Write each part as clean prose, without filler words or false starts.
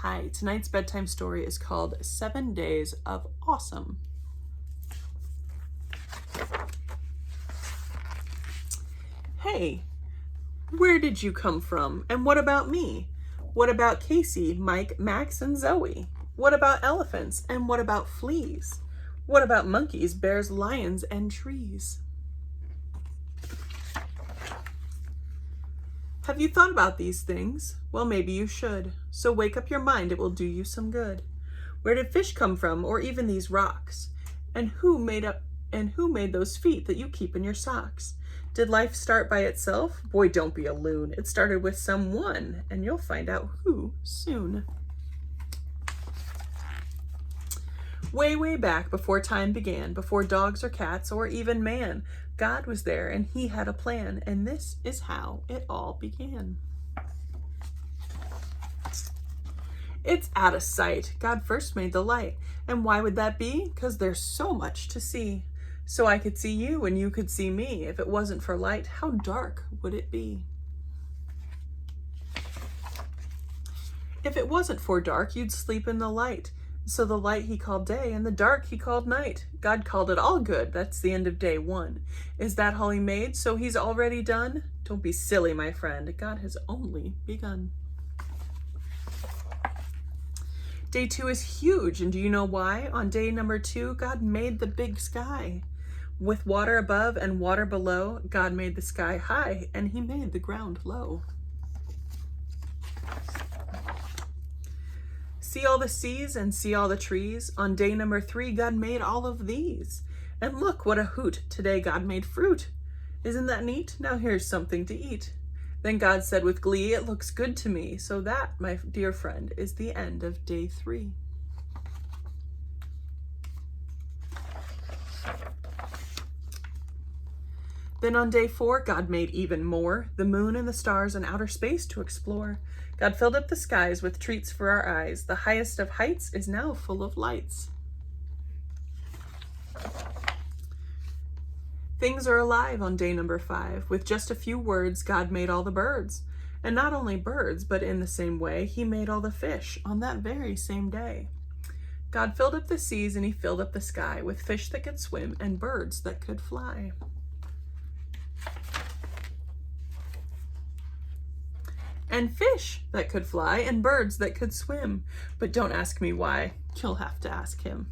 Hi, tonight's bedtime story is called 7 Days of Awesome. Hey, where did you come from? And what about me? What about Casey, Mike, Max, and Zoe? What about elephants? And what about fleas? What about monkeys, bears, lions, and trees? Have you thought about these things? Well, maybe you should. So wake up your mind, it will do you some good. Where did fish come from, or even these rocks? And who made those feet that you keep in your socks? Did life start by itself? Boy, don't be a loon. It started with someone, and you'll find out who soon. Way, way back before time began, before dogs or cats or even man, God was there and he had a plan, and this is how it all began. It's out of sight. God first made the light. And why would that be? 'Cause there's so much to see. So I could see you and you could see me. If it wasn't for light, how dark would it be? If it wasn't for dark, you'd sleep in the light. So the light he called day, and the dark he called night. God called it all good. That's the end of day one. Is that all he made? So he's already done? Don't be silly, my friend. God has only begun. Day two is huge, and do you know why? On day number 2, God made the big sky. With water above and water below, God made the sky high, and he made the ground low. See all the seas and see all the trees. On day number 3, God made all of these. And look, what a hoot, today God made fruit. Isn't that neat? Now here's something to eat. Then God said with glee, it looks good to me. So that, my dear friend, is the end of day 3. Then on day 4, God made even more, the moon and the stars and outer space to explore. God filled up the skies with treats for our eyes. The highest of heights is now full of lights. Things are alive on day number 5. With just a few words, God made all the birds. And not only birds, but in the same way, he made all the fish on that very same day. God filled up the seas and he filled up the sky with fish that could swim and birds that could fly. And fish that could fly and birds that could swim. But don't ask me why. You'll have to ask him.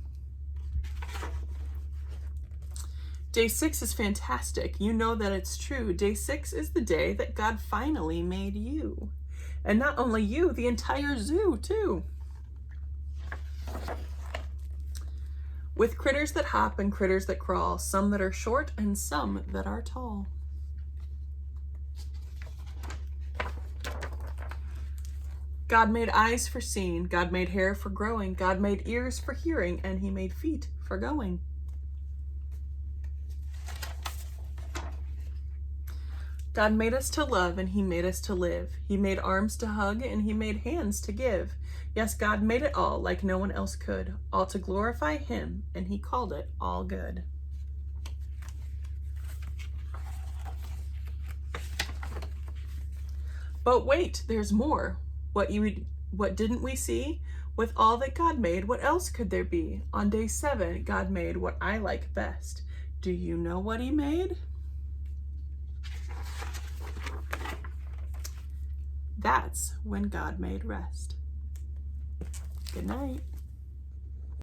Day 6 is fantastic. You know that it's true. Day 6 is the day that God finally made you. And not only you, the entire zoo too. With critters that hop and critters that crawl, some that are short and some that are tall. God made eyes for seeing, God made hair for growing, God made ears for hearing, and he made feet for going. God made us to love and he made us to live. He made arms to hug and he made hands to give. Yes, God made it all like no one else could, all to glorify him, and he called it all good. But wait, there's more. What didn't we see? With all that God made, what else could there be? On day 7, God made what I like best. Do you know what he made? That's when God made rest. Good night.